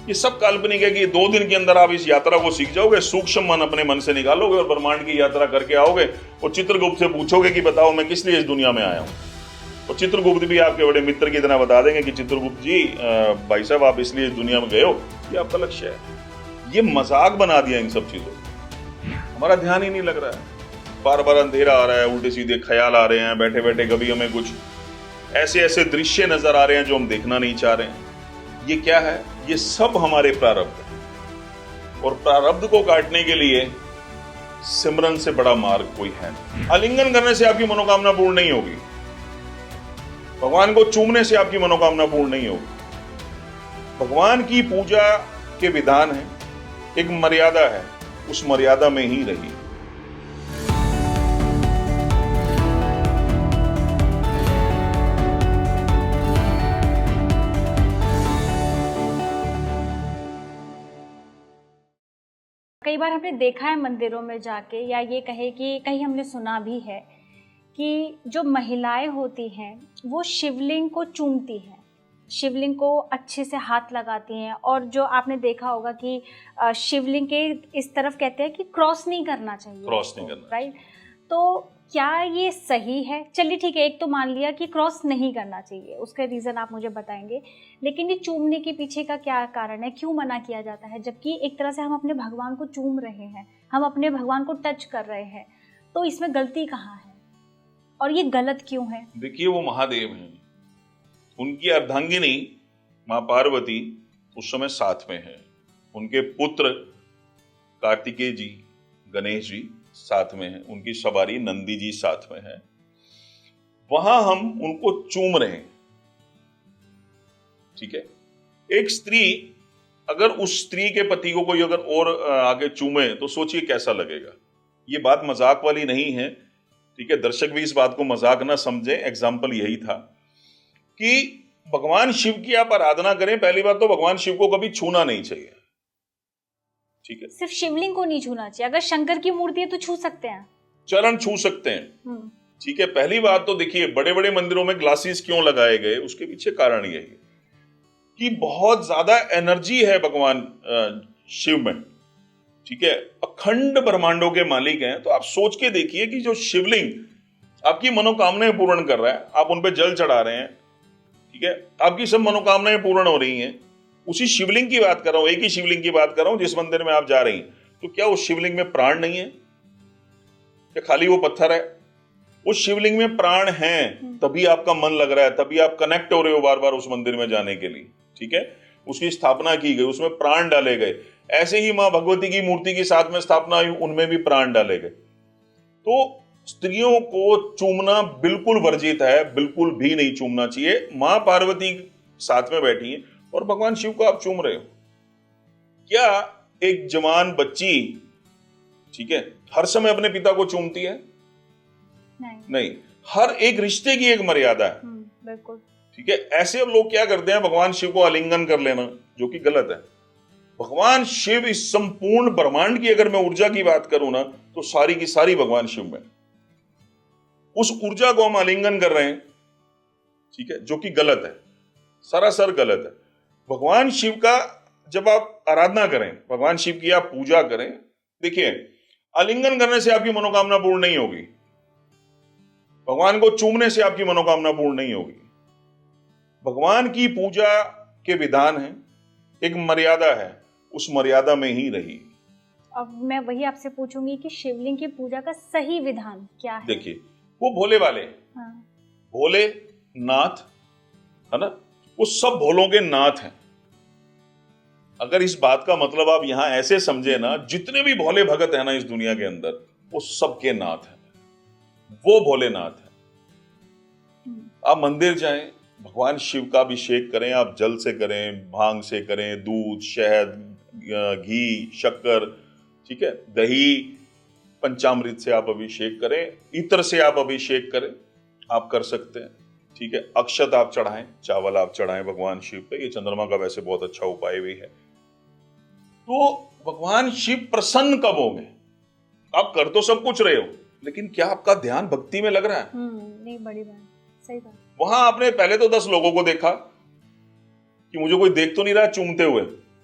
ये सब काल्पनिक है कि 2 दिन के अंदर आप इस यात्रा को सीख जाओगे, सूक्ष्म मन अपने मन से निकालोगे और ब्रह्मांड की यात्रा करके आओगे और चित्रगुप्त से पूछोगे कि बताओ मैं किस लिए इस दुनिया में आया हूँ। और चित्रगुप्त भी आपके बड़े मित्र की तरह बता देंगे कि चित्रगुप्त जी, भाई साहब आप इसलिए इस दुनिया में गए हो, ये आपका लक्ष्य है। ये मजाक बना दिया इन सब चीजों, हमारा ध्यान ही नहीं लग रहा है। बार बार अंधेरा आ रहा है, उल्टे सीधे ख्याल आ रहे हैं, बैठे बैठे कभी हमें कुछ ऐसे ऐसे दृश्य नजर आ रहे हैं जो हम देखना नहीं चाह रहे हैं। ये क्या है? ये सब हमारे प्रारब्ध है और प्रारब्ध को काटने के लिए सिमरन से बड़ा मार्ग कोई है नहीं। आलिंगन करने से आपकी मनोकामना पूर्ण नहीं होगी, भगवान को चूमने से आपकी मनोकामना पूर्ण नहीं होगी। भगवान की पूजा के विधान है, एक मर्यादा है, उस मर्यादा में ही रहिए। कई बार हमने देखा है मंदिरों में जाके, या ये कहे कि कहीं हमने सुना भी है कि जो महिलाएं होती हैं वो शिवलिंग को चूमती हैं, शिवलिंग को अच्छे से हाथ लगाती हैं, और जो आपने देखा होगा कि शिवलिंग के इस तरफ कहते हैं कि क्रॉस नहीं करना चाहिए, क्रॉस नहीं करना, राइट? तो क्या ये सही है? चलिए ठीक है, एक तो मान लिया कि क्रॉस नहीं करना चाहिए, उसका रीज़न आप मुझे बताएंगे, लेकिन ये चूमने के पीछे का क्या कारण है, क्यों मना किया जाता है? जबकि एक तरह से हम अपने भगवान को चूम रहे हैं, हम अपने भगवान को टच कर रहे हैं, तो इसमें गलती कहाँ है और ये गलत क्यों है? देखिए, वो महादेव हैं, उनकी अर्धांगिनी मां पार्वती उस समय साथ में है, उनके पुत्र कार्तिकेय जी, गणेश जी साथ में है, उनकी सवारी नंदी जी साथ में है। वहां हम उनको चूम रहे हैं, ठीक है। एक स्त्री अगर उस स्त्री के पति को कोई अगर और आगे चूमे तो सोचिए कैसा लगेगा। ये बात मजाक वाली नहीं है, ठीक है। दर्शक भी इस बात को मजाक ना समझे। एग्जाम्पल यही था कि भगवान शिव की आप आराधना करें, पहली बात तो भगवान शिव को कभी छूना नहीं चाहिए, ठीक है। सिर्फ शिवलिंग को नहीं छूना चाहिए, अगर शंकर की मूर्ति है तो छू सकते हैं, चरण छू सकते हैं, ठीक है। पहली बात तो देखिए, बड़े बड़े मंदिरों में ग्लासेस क्यों लगाए गए, उसके पीछे कारण यही है कि बहुत ज्यादा एनर्जी है भगवान शिव में, ठीक है। अखंड ब्रह्मांडों के मालिक हैं। तो आप सोच के देखिए कि जो शिवलिंग आपकी मनोकामनाएं पूर्ण कर रहा है, आप उन पे जल चढ़ा रहे हैं, ठीक है, आपकी सब मनोकामनाएं पूर्ण हो रही हैं। उसी शिवलिंग की बात कर रहा हूं, एक ही शिवलिंग की बात कर रहा हूं जिस मंदिर में आप जा रही हैं। तो क्या उस शिवलिंग में प्राण नहीं है, क्या खाली वो पत्थर है? उस शिवलिंग में प्राण हैं, तभी आपका मन लग रहा है, तभी आप कनेक्ट हो रहे हो बार बार उस मंदिर में जाने के लिए, ठीक है। उसकी स्थापना की गई, उसमें प्राण डाले गए। ऐसे ही मां भगवती की मूर्ति की साथ में स्थापना हुई, उनमें भी प्राण डाले गए। तो स्त्रियों को चूमना बिल्कुल वर्जित है, बिल्कुल भी नहीं चूमना चाहिए। मां पार्वती साथ में बैठी है और भगवान शिव को आप चूम रहे हो। क्या एक जवान बच्ची, ठीक है, हर समय अपने पिता को चूमती है? नहीं। हर एक रिश्ते की एक मर्यादा है, बिल्कुल, ठीक है। ऐसे अब लोग क्या करते हैं, भगवान शिव को आलिंगन कर लेना, जो कि गलत है। भगवान शिव, इस संपूर्ण ब्रह्मांड की अगर मैं ऊर्जा की बात करूं ना, तो सारी की सारी भगवान शिव में, उस ऊर्जा को हम आलिंगन कर रहे हैं, ठीक है, जो कि गलत है, सरासर गलत है। भगवान शिव का जब आप आराधना करें, भगवान शिव की आप पूजा करें, देखिए, आलिंगन करने से आपकी मनोकामना पूर्ण नहीं होगी, भगवान को चूमने से आपकी मनोकामना पूर्ण नहीं होगी। भगवान की पूजा के विधान है, एक मर्यादा है, उस मर्यादा में ही रही। अब मैं वही आपसे पूछूंगी कि शिवलिंग की पूजा का सही विधान क्या है? देखिए, वो भोले वाले, हाँ, भोले नाथ है ना, वो सब भोलों के नाथ हैं। अगर इस बात का मतलब आप यहां ऐसे समझे ना, जितने भी भोले भगत हैं ना इस दुनिया के अंदर, वो सबके नाथ हैं, वो भोलेनाथ है। आप मंदिर जाएं, भगवान शिव का अभिषेक करें, आप जल से करें, भांग से करें, दूध, शहद, घी, शक्कर, ठीक है, दही, पंचामृत से आप अभिषेक करें, इत्र से आप अभिषेक करें, आप कर सकते हैं, ठीक है। अक्षत आप चढ़ाएं, चावल आप चढ़ाएं भगवान शिव पे, ये चंद्रमा का वैसे बहुत अच्छा उपाय भी है। तो भगवान शिव प्रसन्न कब होंगे? आप कर तो सब कुछ रहे हो, लेकिन क्या आपका ध्यान भक्ति में लग रहा है? नहीं, बड़ी बात, सही बात। वहां आपने पहले तो 10 लोगों को देखा कि मुझे कोई देख तो नहीं रहा चूमते हुए,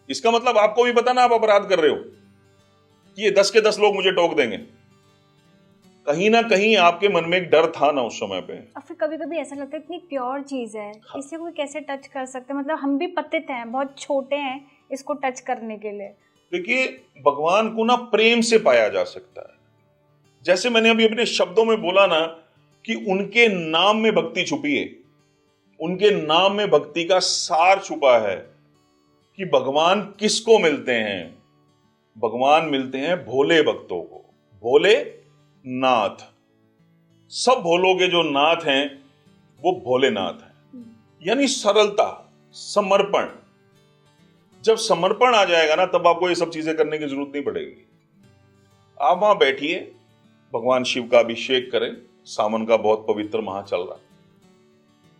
इसका मतलब आपको भी पता ना आप अपराध कर रहे हो, कि ये 10 के 10 लोग मुझे टोक देंगे। कहीं ना कहीं आपके मन में एक डर था ना उस समय पे। और फिर कभी कभी ऐसा लगता है इतनी प्योर चीज है, इसे कोई कैसे टच कर सकते हैं, मतलब हम भी पतित हैं, बहुत छोटे हैं इसको टच करने के लिए। देखिए, भगवान को ना प्रेम से पाया जा सकता है। जैसे मैंने अभी अपने शब्दों में बोला ना कि उनके नाम में भक्ति छुपी है, उनके नाम में भक्ति का सार छुपा है। कि भगवान किसको मिलते हैं? भगवान मिलते हैं भोले भक्तों को, भोले नाथ। सब भोलों के जो नाथ हैं वो भोलेनाथ हैं। यानी सरलता, समर्पण। जब समर्पण आ जाएगा ना तब आपको ये सब चीजें करने की जरूरत नहीं पड़ेगी। आप वहां बैठिए, भगवान शिव का अभिषेक करें, सावन का बहुत पवित्र माह चल रहा है,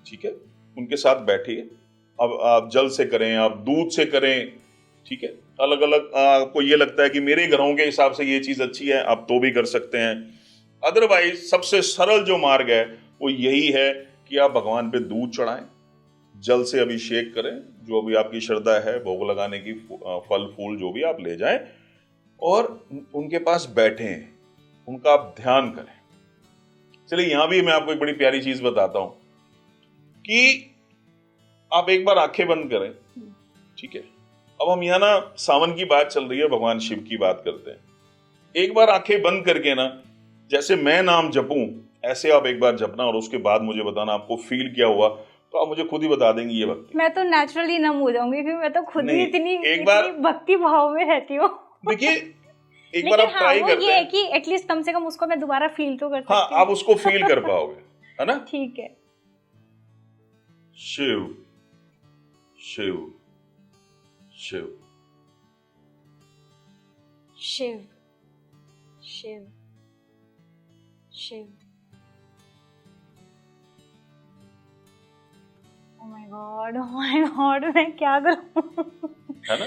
ठीक है, उनके साथ बैठिए। अब आप जल से करें, आप दूध से करें, ठीक है, अलग अलग आपको ये लगता है कि मेरे घरों के हिसाब से ये चीज अच्छी है, आप तो भी कर सकते हैं। अदरवाइज सबसे सरल जो मार्ग है वो यही है कि आप भगवान पे दूध चढ़ाएं, जल से अभिषेक करें, जो भी आपकी श्रद्धा है, भोग लगाने की फल फूल जो भी आप ले जाएं और उनके पास बैठें, उनका आप ध्यान करें। चलिए यहां भी मैं आपको एक बड़ी प्यारी चीज बताता हूं कि आप एक बार आंखें बंद करें, ठीक है। अब हम यहां ना सावन की बात चल रही है, भगवान शिव की बात करते हैं। एक बार आंखें बंद करके ना, जैसे मैं नाम जपूं ऐसे आप एक बार जपना और उसके बाद मुझे बताना आपको फील क्या हुआ। तो आप मुझे खुद ही बता देंगी ये भक्ति। मैं तो नेचुरली नम हो जाऊंगी क्योंकि मैं तो खुद ही इतनी भक्ति भाव में रहती हूँ। देखिए एक बार आप ट्राई करते हैं, ये है कि एटलीस्ट कम से कम उसको मैं दोबारा फील तो कर सकती हूँ। हाँ, आप उसको फील कर पाओगे, है ना? ठीक है। Shiva Shiva Shiva Shiva Shiva Shiva. Oh my god, मैं क्या करूं? है ना?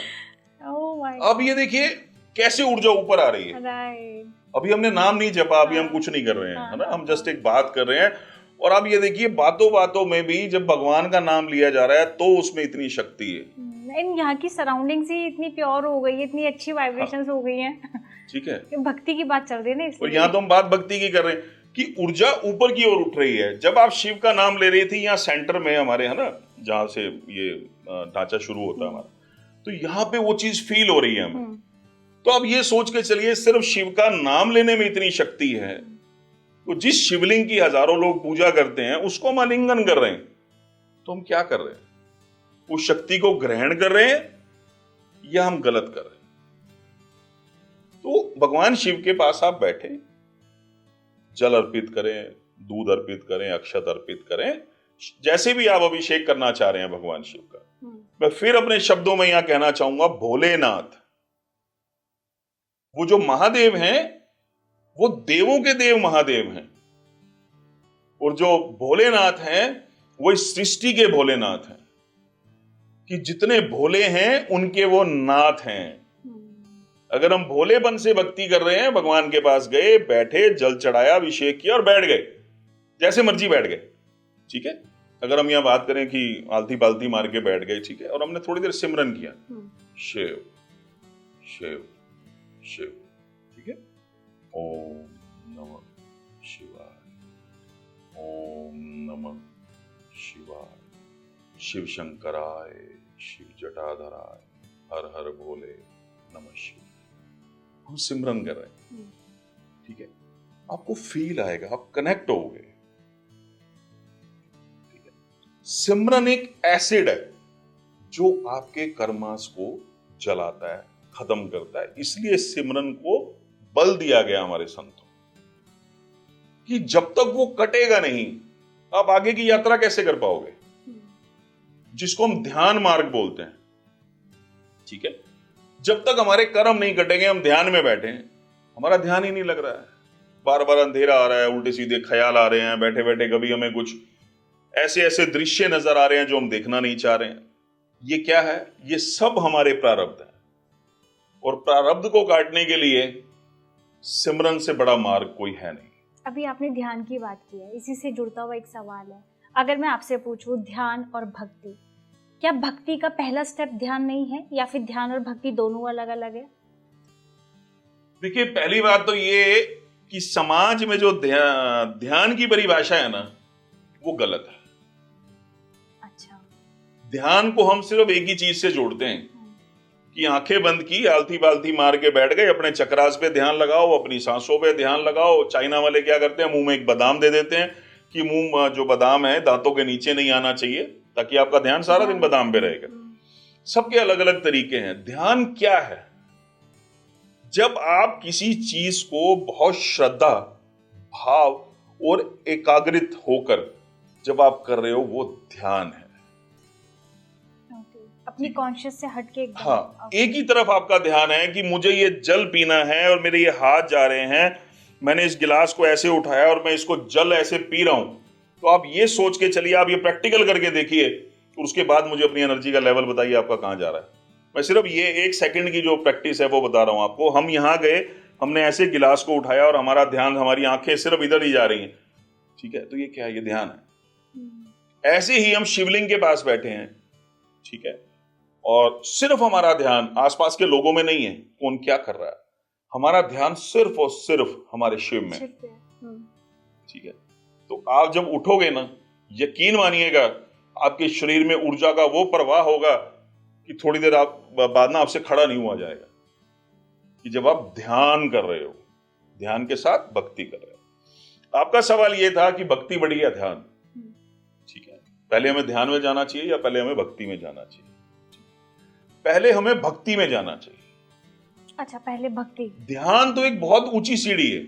Oh my. अब ये देखिए कैसे ऊर्जा ऊपर आ रही है। राइट। अभी हमने नाम नहीं जपा, अभी हम कुछ नहीं कर रहे हैं, है ना? हम जस्ट एक बात कर रहे हैं। और अब ये देखिए बातों बातों में भी जब भगवान का नाम लिया जा रहा है तो उसमें इतनी शक्ति है। यहाँ की सराउंडिंग्स ही इतनी प्योर हो गई है, इतनी अच्छी वाइब्रेशंस हो गई हैं। ठीक है, भक्ति की बात चल रही है ना इसलिए। और यहाँ तो हम बात भक्ति की कर रहे हैं कि ऊर्जा ऊपर की ओर उठ रही है। जब आप शिव का नाम ले रही थी यहाँ सेंटर में हमारे, है ना, जहाँ से ये ढांचा शुरू होता है हमारा, तो यहाँ पे वो चीज फील हो रही है हमें। तो अब ये सोच के चलिए सिर्फ शिव का नाम लेने में इतनी शक्ति है, तो जिस शिवलिंग की हजारों लोग पूजा करते हैं उसको हम आलिंगन कर रहे हैं, तो हम क्या कर रहे हैं? उस शक्ति को ग्रहण कर रहे हैं या हम गलत कर रहे हैं? तो भगवान शिव के पास आप बैठे, जल अर्पित करें, दूध अर्पित करें, अक्षत अर्पित करें, जैसे भी आप अभिषेक करना चाह रहे हैं भगवान शिव का। मैं फिर अपने शब्दों में यहां कहना चाहूंगा, भोलेनाथ, वो जो महादेव हैं वो देवों के देव महादेव हैं, और जो भोलेनाथ हैं वो इस सृष्टि के भोलेनाथ हैं, कि जितने भोले हैं उनके वो नाथ हैं। अगर हम भोलेपन से भक्ति कर रहे हैं, भगवान के पास गए, बैठे, जल चढ़ाया, अभिषेक किया और बैठ गए, जैसे मर्जी बैठ गए, ठीक है। अगर हम यहां बात करें कि आलती पालती मार के बैठ गए, ठीक है, और हमने थोड़ी देर सिमरन किया, शिव शिव शिव, ठीक है, ओम नमः शिवाय, ओम नमः शिवाय, शिव शंकराय, शिव जटाधराय, हर हर भोले नमः शिव। हम सिमरन कर रहे हैं, ठीक है, आपको फील आएगा, आप कनेक्ट होगे, ठीक है। सिमरन एक एसिड है जो आपके कर्मास को जलाता है, खत्म करता है। इसलिए सिमरन को बल दिया गया हमारे संतों कि जब तक वो कटेगा नहीं आप आगे की यात्रा कैसे कर पाओगे, जिसको हम ध्यान मार्ग बोलते हैं, ठीक है। जब तक हमारे कर्म नहीं कटेंगे, हम ध्यान में बैठे हैं, हमारा ध्यान ही नहीं लग रहा है, बार बार अंधेरा आ रहा है, उल्टे सीधे ख्याल आ रहे हैं, बैठे बैठे कभी हमें कुछ ऐसे ऐसे दृश्य नजर आ रहे हैं जो हम देखना नहीं चाह रहे हैं। ये क्या है? ये सब हमारे प्रारब्ध है, और प्रारब्ध को काटने के लिए सिमरन से बड़ा मार्ग कोई है नहीं। अभी आपने ध्यान की बात की है, इसी से जुड़ता हुआ एक सवाल है, अगर मैं आपसे पूछूं ध्यान और भक्ति क्या भक्ति का पहला स्टेप ध्यान नहीं है, या फिर ध्यान और भक्ति दोनों अलग अलग है? देखिए, पहली बात तो ये कि समाज में जो ध्यान की परिभाषा है ना, वो गलत है। अच्छा। ध्यान को हम सिर्फ एक ही चीज से जोड़ते हैं कि आंखें बंद की, आलती पालती मार के बैठ गए, अपने चक्रास पे ध्यान लगाओ, अपनी सांसों पे ध्यान लगाओ। चाइना वाले क्या करते हैं, मुंह में एक बादाम दे देते हैं कि मुंह जो बादाम है दांतों के नीचे नहीं आना चाहिए, ताकि आपका ध्यान सारा दिन बादाम पे रहेगा। सबके अलग अलग तरीके हैं। ध्यान क्या है? जब आप किसी चीज को बहुत श्रद्धा, भाव और एकाग्रित होकर जब आप कर रहे हो, वो ध्यान है। अपनी कॉन्शियस से हटके एकदम। हाँ, एक ही तरफ आपका ध्यान है कि मुझे ये जल पीना है और मेरे ये हाथ जा रहे हैं, मैंने इस गिलास को ऐसे उठाया और मैं इसको जल ऐसे पी रहा हूं। तो आप ये सोच के चलिए, आप ये प्रैक्टिकल करके देखिए, और उसके बाद मुझे अपनी एनर्जी का लेवल बताइए आपका कहां जा रहा है। मैं सिर्फ ये 1 सेकंड की जो प्रैक्टिस है वो बता रहा हूं आपको। हम यहां गए, हमने ऐसे गिलास को उठाया और हमारा ध्यान, हमारी आंखें सिर्फ इधर ही जा रही हैं, ठीक है, तो ये क्या है? ये ध्यान है। ऐसे ही हम शिवलिंग के पास बैठे हैं, ठीक है, और सिर्फ हमारा ध्यान आसपास के लोगों में नहीं है, कौन क्या कर रहा है, हमारा ध्यान सिर्फ और सिर्फ हमारे शिव में, ठीक है। तो आप जब उठोगे ना, यकीन मानिएगा आपके शरीर में ऊर्जा का वो प्रवाह होगा कि थोड़ी देर आप बाद ना आपसे खड़ा नहीं हुआ जाएगा, कि जब आप ध्यान कर रहे हो, ध्यान के साथ भक्ति कर रहे हो। आपका सवाल ये था कि भक्ति बड़ी या ध्यान, ठीक है, पहले हमें ध्यान में जाना चाहिए या पहले हमें भक्ति में जाना चाहिए? पहले हमें भक्ति में जाना चाहिए। अच्छा, पहले भक्ति। ध्यान तो एक बहुत ऊंची सीढ़ी है।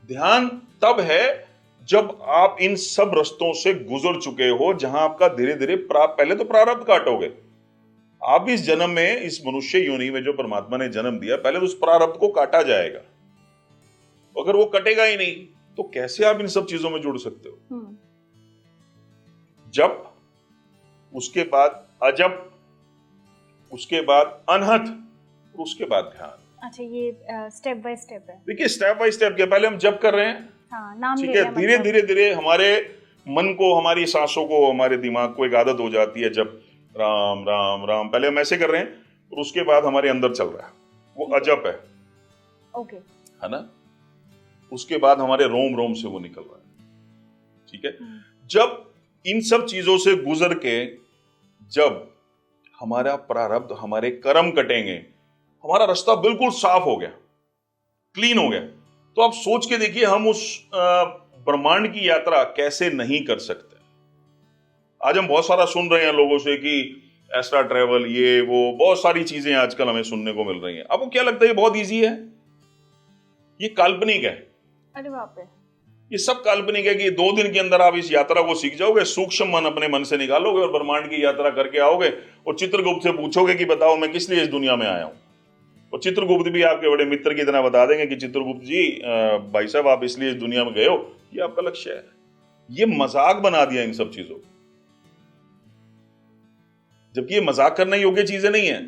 ध्यान तब है जब आप इन सब रास्तों से गुजर चुके हो, जहां आपका धीरे धीरे पहले तो प्रारब्ध काटोगे। आप इस जन्म में, इस मनुष्य योनि में जो परमात्मा ने जन्म दिया, पहले तो उस प्रारब्ध को काटा जाएगा। अगर वो कटेगा ही नहीं तो कैसे आप इन सब चीजों में जुड़ सकते हो? जब, उसके बाद अजब, उसके बाद अनहत, और उसके बाद ध्यान। अच्छा, ये स्टेप बाय स्टेप है। देखिए, स्टेप बाय स्टेप क्या, पहले हम जब कर रहे हैं, हाँ, नाम ठीक है, धीरे धीरे धीरे हमारे मन को, हमारी सांसों को, हमारे दिमाग को एक आदत हो जाती है। जब राम राम राम पहले हम ऐसे कर रहे हैं, और उसके बाद हमारे अंदर चल रहा है, वो अजब है, ओके, है ना। उसके बाद हमारे रोम रोम से वो निकल रहा है, ठीक है। जब इन सब चीजों से गुजर के, जब हमारा प्रारब्ध, हमारे कर्म कटेंगे, हमारा रास्ता बिल्कुल साफ हो गया, क्लीन हो गया, तो आप सोच के देखिए हम उस ब्रह्मांड की यात्रा कैसे नहीं कर सकते। आज हम बहुत सारा सुन रहे हैं लोगों से कि एस्ट्रा ट्रेवल, ये वो बहुत सारी चीजें आजकल हमें सुनने को मिल रही हैं। आपको क्या लगता है ये बहुत इजी है? ये काल्पनिक है। अरे बाप रे, ये सब काल्पनिक है कि 2 दिन के अंदर आप इस यात्रा को सीख जाओगे, सूक्ष्म मन अपने मन से निकालोगे और ब्रह्मांड की यात्रा करके आओगे, और चित्रगुप्त से पूछोगे कि बताओ मैं किस लिए इस दुनिया में आया हूं, और चित्रगुप्त भी आपके बड़े मित्र की तरह बता देंगे कि चित्रगुप्त जी, भाई साहब, आप इसलिए इस दुनिया में गए हो, ये आपका लक्ष्य है। ये मजाक बना दिया इन सब चीजों, जबकि ये मजाक करने योग्य चीजें नहीं है।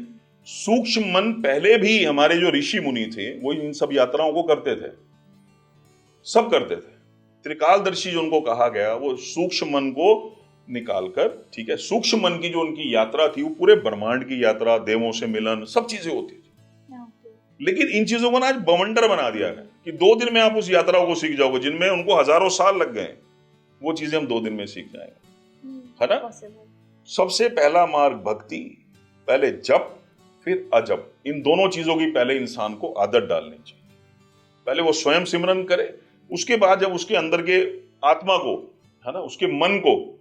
सूक्ष्म मन पहले भी हमारे जो ऋषि मुनि थे वो इन सब यात्राओं को करते थे, सब करते थे। त्रिकालदर्शी जो उनको कहा गया, वो सूक्ष्म मन को निकालकर, ठीक है, सूक्ष्म मन की जो उनकी यात्रा थी, वो पूरे ब्रह्मांड की यात्रा, देवों से मिलन, सब चीजें होती थी। लेकिन इन चीजों को ना आज बवंडर बना दिया गया कि 2 दिन में आप उस यात्रा को सीख जाओगे, जिनमें उनको हजारों साल लग गए, वो चीजें हम 2 दिन में सीख जाएंगे, है ना। सबसे पहला मार्ग भक्ति, पहले जप फिर अजप, इन दोनों चीजों की पहले इंसान को आदत डालनी चाहिए। पहले वो स्वयं सिमरन करे, उसके बाद जब उसके अंदर के आत्मा को, है ना, उसके मन को,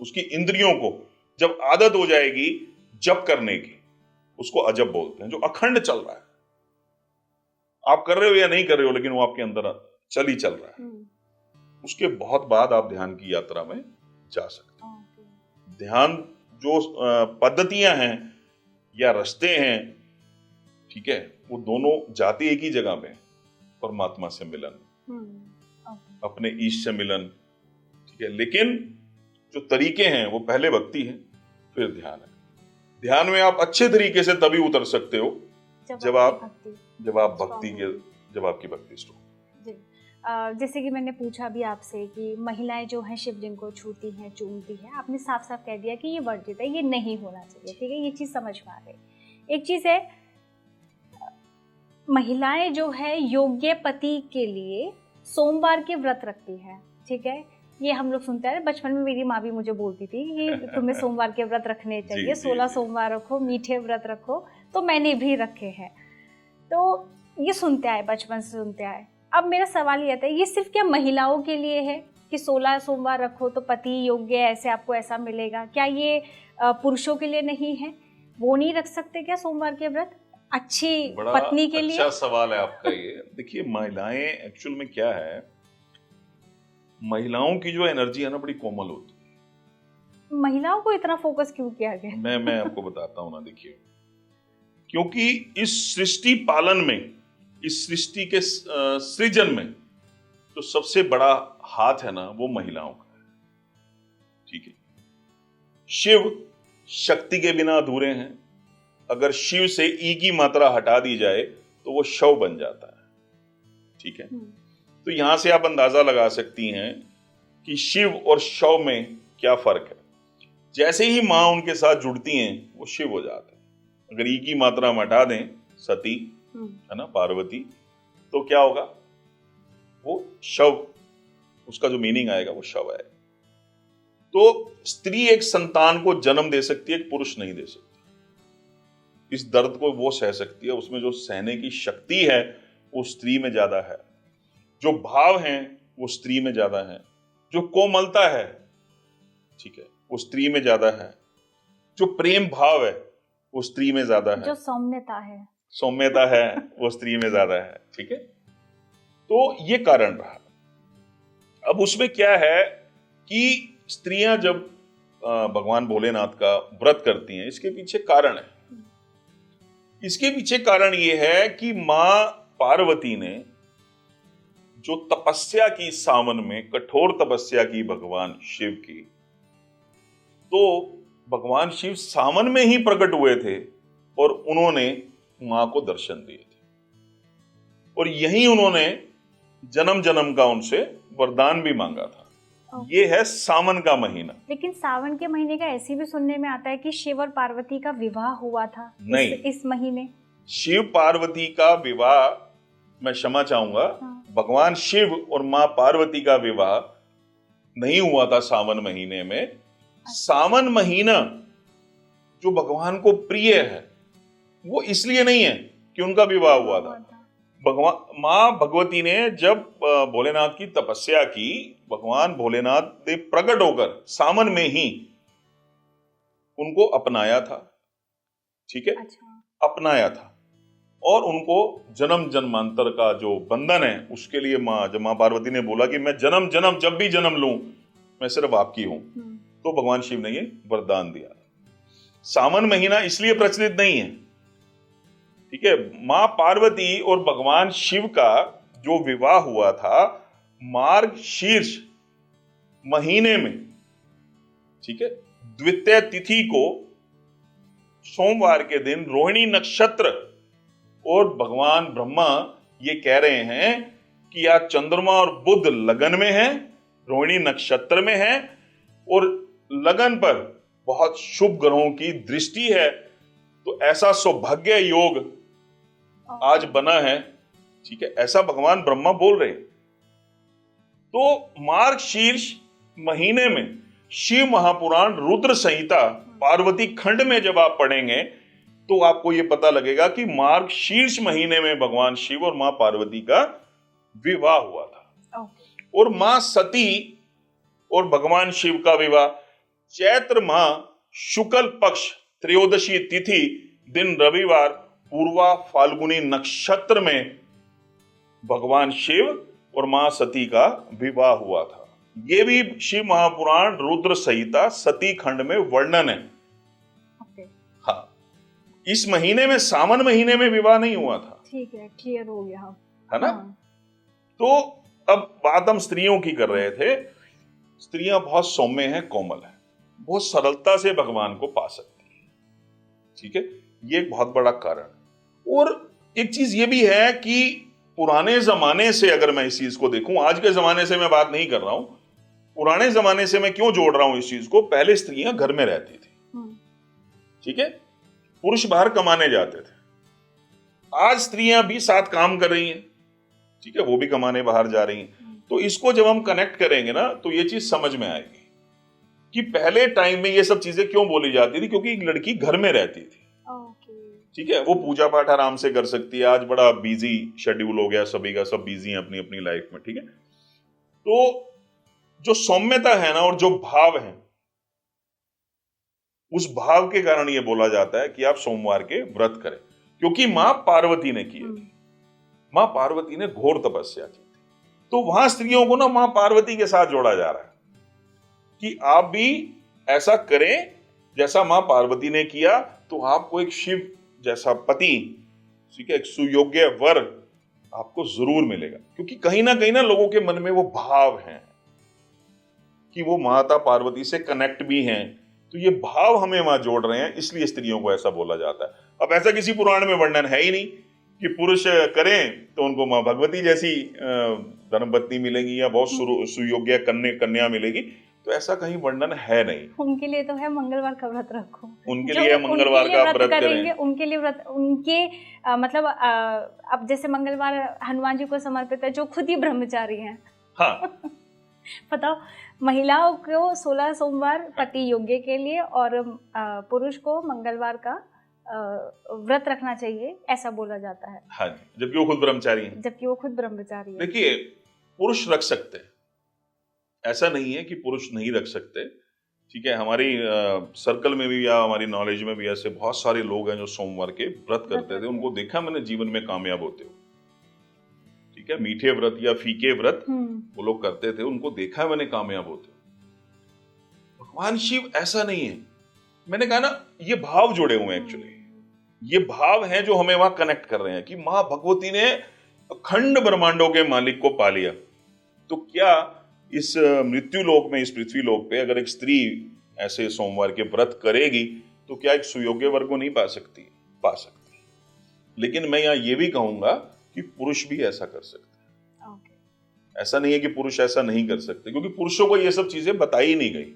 उसकी इंद्रियों को जब आदत हो जाएगी जप करने की, उसको अजब बोलते हैं, जो अखंड चल रहा है। आप कर रहे हो या नहीं कर रहे हो, लेकिन वो आपके अंदर चल ही चल रहा है। उसके बहुत बाद आप ध्यान की यात्रा में जा सकते हैं। ध्यान जो पद्धतियां हैं या रास्ते हैं, ठीक है, वो दोनों जाते एक ही जगह पे, परमात्मा से मिलन, अपने ईश से मिलन, ठीक है। लेकिन जो तरीके हैं वो पहले भक्ति है फिर ध्यान है। ध्यान में आप अच्छे तरीके से तभी उतर सकते हो जब आपकी भक्ति स्ट्रॉन्ग। जैसे कि मैंने पूछा भी आपसे कि महिलाएं जो हैं शिवलिंग को छूती हैं, चूमती हैं, आपने साफ साफ कह दिया कि ये वर्जित है, ये नहीं होना चाहिए, ठीक है, ये चीज़ समझ में आ गई। एक चीज़ है, महिलाएं जो है योग्य पति के लिए सोमवार के व्रत रखती हैं, ठीक है, ये हम लोग सुनते हैं। बचपन में मेरी माँ भी मुझे बोलती थी कि तुम्हें सोमवार के व्रत रखने चाहिए, 16 सोमवार रखो, मीठे व्रत रखो, तो मैंने भी रखे हैं। तो ये सुनते आए, बचपन से सुनते आए। अब मेरा सवाल ये आता है, ये सिर्फ क्या महिलाओं के लिए है कि 16 सोमवार रखो तो पति योग्य ऐसे आपको ऐसा मिलेगा? क्या ये पुरुषों के लिए नहीं है? वो नहीं रख सकते क्या सोमवार के व्रत अच्छी पत्नी के लिए? अच्छा सवाल है आपका ये। देखिए, महिलाएं एक्चुअल में क्या है, महिलाओं की जो एनर्जी है ना, बड़ी कोमल होती है। महिलाओं को इतना फोकस क्यों किया गया? मैं आपको बताता हूँ ना। देखिए, क्योंकि इस सृष्टि पालन में, इस सृष्टि के सृजन में जो सबसे बड़ा हाथ है ना, वो महिलाओं का है, ठीक है। शिव शक्ति के बिना अधूरे हैं। अगर शिव से ई की मात्रा हटा दी जाए तो वो शव बन जाता है, ठीक है। तो यहां से आप अंदाजा लगा सकती हैं कि शिव और शव में क्या फर्क है। जैसे ही मां उनके साथ जुड़ती हैं, वो शिव हो जाते हैं। अगर ई की मात्रा हम हटा दें, सती है ना, पार्वती, तो क्या होगा? वो शव, उसका जो मीनिंग आएगा वो शव है। तो स्त्री एक संतान को जन्म दे सकती है, एक पुरुष नहीं दे सकती। इस दर्द को वो सह सकती है, उसमें जो सहने की शक्ति है वो स्त्री में ज्यादा है, जो भाव हैं वो स्त्री में ज्यादा है, जो कोमलता है, ठीक है, वो स्त्री में ज्यादा है, जो प्रेम भाव है वो स्त्री में ज्यादा है, जो सौम्यता है वो स्त्री में ज्यादा है, ठीक है। तो ये कारण रहा। अब उसमें क्या है कि स्त्रियां जब भगवान भोलेनाथ का व्रत करती हैं, इसके पीछे कारण है। इसके पीछे कारण यह है कि मां पार्वती ने जो तपस्या की सावन में, कठोर तपस्या की भगवान शिव की, तो भगवान शिव सावन में ही प्रकट हुए थे और उन्होंने मां को दर्शन दिए थे, और यही उन्होंने जन्म जन्म का उनसे वरदान भी मांगा था। ये है सावन का महीना। लेकिन सावन के महीने का ऐसे भी सुनने में आता है कि शिव और पार्वती का विवाह हुआ था नहीं, इस महीने। शिव पार्वती का विवाह, मैं क्षमा चाहूंगा, भगवान शिव और मां पार्वती का विवाह नहीं हुआ था सावन महीने में। सावन महीना जो भगवान को प्रिय है, वो इसलिए नहीं है कि उनका विवाह हुआ था। भगवान मां भगवती ने जब भोलेनाथ की तपस्या की, भगवान भोलेनाथ ने प्रकट होकर सावन में ही उनको अपनाया था, ठीक है। अच्छा। अपनाया था, और उनको जन्म जन्मांतर का जो बंधन है उसके लिए जब मां पार्वती ने बोला कि मैं जन्म जन्म जब भी जन्म लूं मैं सिर्फ आपकी हूं, तो भगवान शिव ने ये वरदान दिया। सावन महीना इसलिए प्रचलित नहीं है, ठीक है। मां पार्वती और भगवान शिव का जो विवाह हुआ था मार्ग शीर्ष महीने में, ठीक है, द्वितीय तिथि को, सोमवार के दिन, रोहिणी नक्षत्र, और भगवान ब्रह्मा ये कह रहे हैं कि आज चंद्रमा और बुध लगन में है, रोहिणी नक्षत्र में है, और लगन पर बहुत शुभ ग्रहों की दृष्टि है, तो ऐसा सौभाग्य योग आज बना है, ठीक है, ऐसा भगवान ब्रह्मा बोल रहे हैं। तो मार्ग शीर्ष महीने में शिव महापुराण रुद्र संहिता पार्वती खंड में जब आप पढ़ेंगे तो आपको यह पता लगेगा कि मार्ग शीर्ष महीने में भगवान शिव और मां पार्वती का विवाह हुआ था। और मां सती और भगवान शिव का विवाह चैत्र माह शुक्ल पक्ष त्रयोदशी तिथि दिन रविवार पूर्वा फाल्गुनी नक्षत्र में भगवान शिव और मां सती का विवाह हुआ था। यह भी शिव महापुराण रुद्र संहिता सती खंड में वर्णन है। हाँ, इस महीने में, सावन महीने में विवाह नहीं हुआ था। ठीक है, क्लियर हो गया, है ना। तो अब बात हम स्त्रियों की कर रहे थे। स्त्रियां बहुत सौम्य हैं, कोमल हैं, बहुत सरलता से भगवान को पा सकती हैं, ठीक है। ये एक बहुत बड़ा कारण। और एक चीज ये भी है कि पुराने जमाने से अगर मैं इस चीज को देखूं, आज के जमाने से मैं बात नहीं कर रहा हूं, पुराने जमाने से मैं क्यों जोड़ रहा हूं इस चीज को, पहले स्त्रियां घर में रहती थी, ठीक है, पुरुष बाहर कमाने जाते थे। आज स्त्रियां भी साथ काम कर रही हैं, ठीक है, वो भी कमाने बाहर जा रही हैं। तो इसको जब हम कनेक्ट करेंगे ना तो ये चीज समझ में आएगी कि पहले टाइम में ये सब चीजें क्यों बोली जाती थी, क्योंकि एक लड़की घर में रहती थी, ठीक है, वो पूजा पाठ आराम से कर सकती है। आज बड़ा बिजी शेड्यूल हो गया सभी का, सब बिजी हैं अपनी अपनी लाइफ में, ठीक है। तो जो सौम्यता है ना और जो भाव है, उस भाव के कारण ये बोला जाता है कि आप सोमवार के व्रत करें, क्योंकि मां पार्वती ने किए थे। मां पार्वती ने घोर तपस्या की थी, तो वहां स्त्रियों को ना मां पार्वती के साथ जोड़ा जा रहा है कि आप भी ऐसा करें जैसा मां पार्वती ने किया, तो आपको एक शिव जैसा पति, ठीक है, एक सुयोग्य वर आपको जरूर मिलेगा। क्योंकि कहीं ना लोगों के मन में वो भाव है कि वो माता पार्वती से कनेक्ट भी हैं, तो ये भाव हमें वहां जोड़ रहे हैं, इसलिए स्त्रियों को ऐसा बोला जाता है। अब ऐसा किसी पुराण में वर्णन है ही नहीं कि पुरुष करें तो उनको मां भगवती जैसी धर्मपत्नी मिलेगी या बहुत सुयोग्य कन्या मिलेगी, तो ऐसा कहीं वर्णन है नहीं। उनके लिए तो है मंगलवार का व्रत रखो, उनके लिए मंगलवार का व्रत करेंगे, उनके लिए व्रत, उनके मतलब अब जैसे मंगलवार हनुमान जी को समर्पित है, जो खुद ही ब्रह्मचारी हैं। हाँ बताओ, महिलाओं को 16 सोमवार पति योग्य के लिए और पुरुष को मंगलवार का व्रत रखना चाहिए, ऐसा बोला जाता है। हाँ, जबकि वो खुद ब्रह्मचारी हैं। जबकि वो खुद ब्रह्मचारी है। देखिए, पुरुष रख सकते हैं, ऐसा नहीं है कि पुरुष नहीं रख सकते, ठीक है। हमारी सर्कल में भी या हमारी नॉलेज में भी ऐसे बहुत सारे लोग हैं जो सोमवार के व्रत करते थे, उनको देखा मैंने जीवन में कामयाब होते हो, ठीक है। मीठे व्रत या फीके व्रत वो लोग करते थे, उनको देखा है मैंने कामयाब होते हो। भगवान शिव ऐसा नहीं है। मैंने कहा ना, ये भाव जुड़े हुए हैं एक्चुअली, ये भाव हैं जो हमें वहां कनेक्ट कर रहे हैं कि मां भगवती ने अखंड ब्रह्मांडों के मालिक को पा लिया। तो क्या इस मृत्यु लोक में, इस पृथ्वी लोक पे अगर एक स्त्री ऐसे सोमवार के व्रत करेगी तो क्या एक सुयोग्य वर को नहीं पा सकती? पा सकती है। लेकिन मैं यहाँ ये भी कहूंगा कि पुरुष भी ऐसा कर सकते हैं। ऐसा नहीं है कि पुरुष ऐसा नहीं कर सकते, क्योंकि पुरुषों को ये सब चीजें बताई नहीं गई।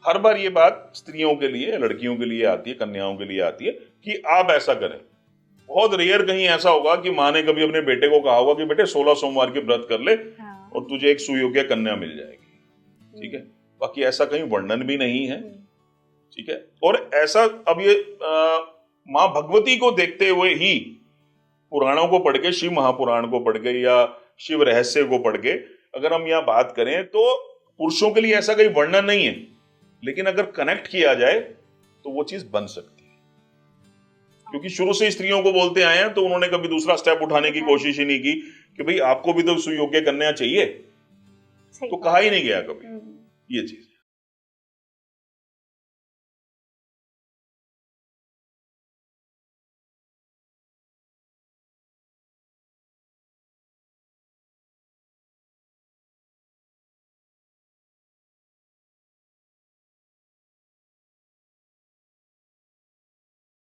हर बार ये बात स्त्रियों के लिए, लड़कियों के लिए आती है, कन्याओं के लिए आती है कि आप ऐसा करें। बहुत रेयर कहीं ऐसा होगा कि माँ ने कभी अपने बेटे को कहा होगा कि बेटे 16 सोमवार के व्रत कर ले और तुझे एक सुयोग्य कन्या मिल जाएगी, ठीक है। बाकी ऐसा कहीं वर्णन भी नहीं है, ठीक है। और ऐसा अब ये माँ भगवती को देखते हुए ही पुराणों को पढ़ के, शिव महापुराण को पढ़ के या शिव रहस्य को पढ़ के अगर हम यहाँ बात करें तो पुरुषों के लिए ऐसा कोई वर्णन नहीं है, लेकिन अगर कनेक्ट किया जाए तो वो चीज बन सकती है। क्योंकि शुरू से स्त्रियों को बोलते आए हैं, तो उन्होंने कभी दूसरा स्टेप उठाने की कोशिश ही नहीं की कि भाई आपको भी तो सुयोग्य कन्या चाहिए, तो कहा ही नहीं गया कभी ये चीज।